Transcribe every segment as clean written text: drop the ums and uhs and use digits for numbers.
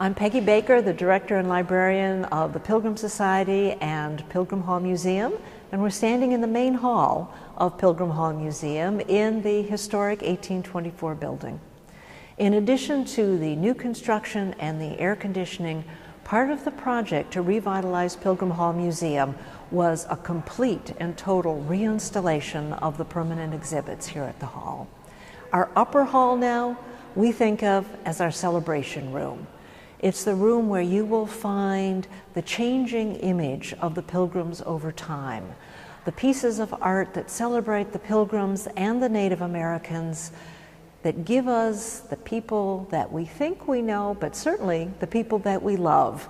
I'm Peggy Baker, the director and librarian of the Pilgrim Society and Pilgrim Hall Museum, and we're standing in the main hall of Pilgrim Hall Museum in the historic 1824 building. In addition to the new construction and the air conditioning, part of the project to revitalize Pilgrim Hall Museum was a complete and total reinstallation of the permanent exhibits here at the hall. Our upper hall now we think of as our celebration room. It's the room where you will find the changing image of the Pilgrims over time, the pieces of art that celebrate the Pilgrims and the Native Americans, that give us the people that we think we know, but certainly the people that we love.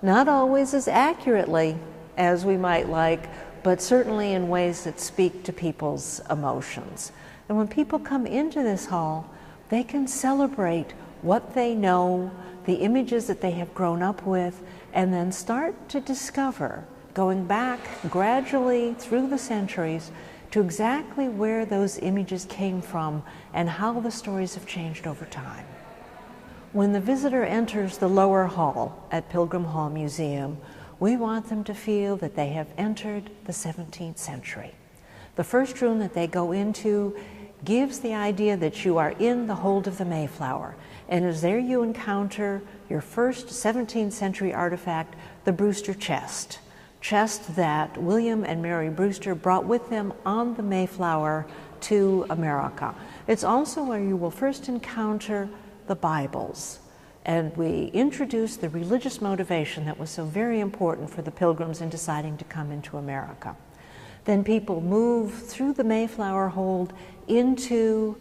Not always as accurately as we might like, but certainly in ways that speak to people's emotions. And when people come into this hall, they can celebrate what they know, the images that they have grown up with, and then start to discover, going back gradually through the centuries, to exactly where those images came from and how the stories have changed over time. When the visitor enters the lower hall at Pilgrim Hall Museum, we want them to feel that they have entered the 17th century. The first room that they go into gives the idea that you are in the hold of the Mayflower, and as there you encounter your first 17th century artifact, the Brewster chest that William and Mary Brewster brought with them on the Mayflower to America. It's also where you will first encounter the Bibles, and we introduce the religious motivation that was so very important for the Pilgrims in deciding to come into America. Then people move through the Mayflower hold into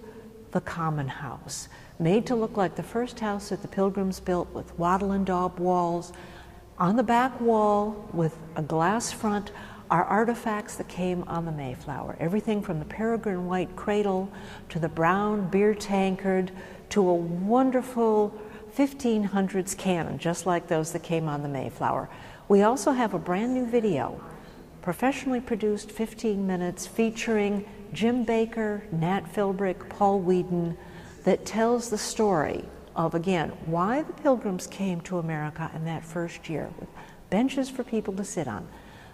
the Common House, made to look like the first house that the Pilgrims built, with wattle and daub walls. On the back wall, with a glass front, are artifacts that came on the Mayflower. Everything from the peregrine white cradle to the brown beer tankard to a wonderful 1500s cannon, just like those that came on the Mayflower. We also have a brand new video, professionally produced 15 minutes, featuring Jim Baker, Nat Philbrick, Paul Whedon, that tells the story of, again, why the Pilgrims came to America in that first year, with benches for people to sit on.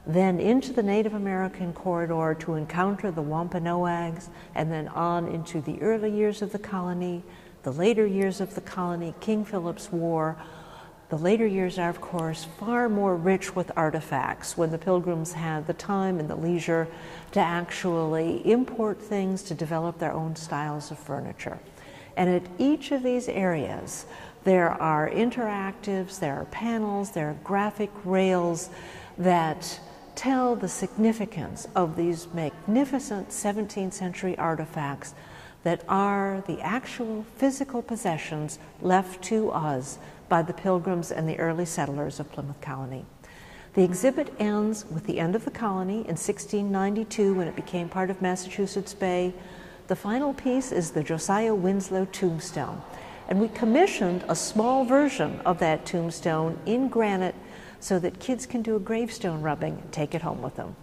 Then into the Native American corridor to encounter the Wampanoags, and then on into the early years of the colony, the later years of the colony, King Philip's War. The later years are, of course, far more rich with artifacts, when the Pilgrims had the time and the leisure to actually import things to develop their own styles of furniture. And at each of these areas, there are interactives, there are panels, there are graphic rails that tell the significance of these magnificent 17th century artifacts that are the actual physical possessions left to us by the Pilgrims and the early settlers of Plymouth Colony. The exhibit ends with the end of the colony in 1692, when it became part of Massachusetts Bay. The final piece is the Josiah Winslow tombstone, and we commissioned a small version of that tombstone in granite so that kids can do a gravestone rubbing and take it home with them.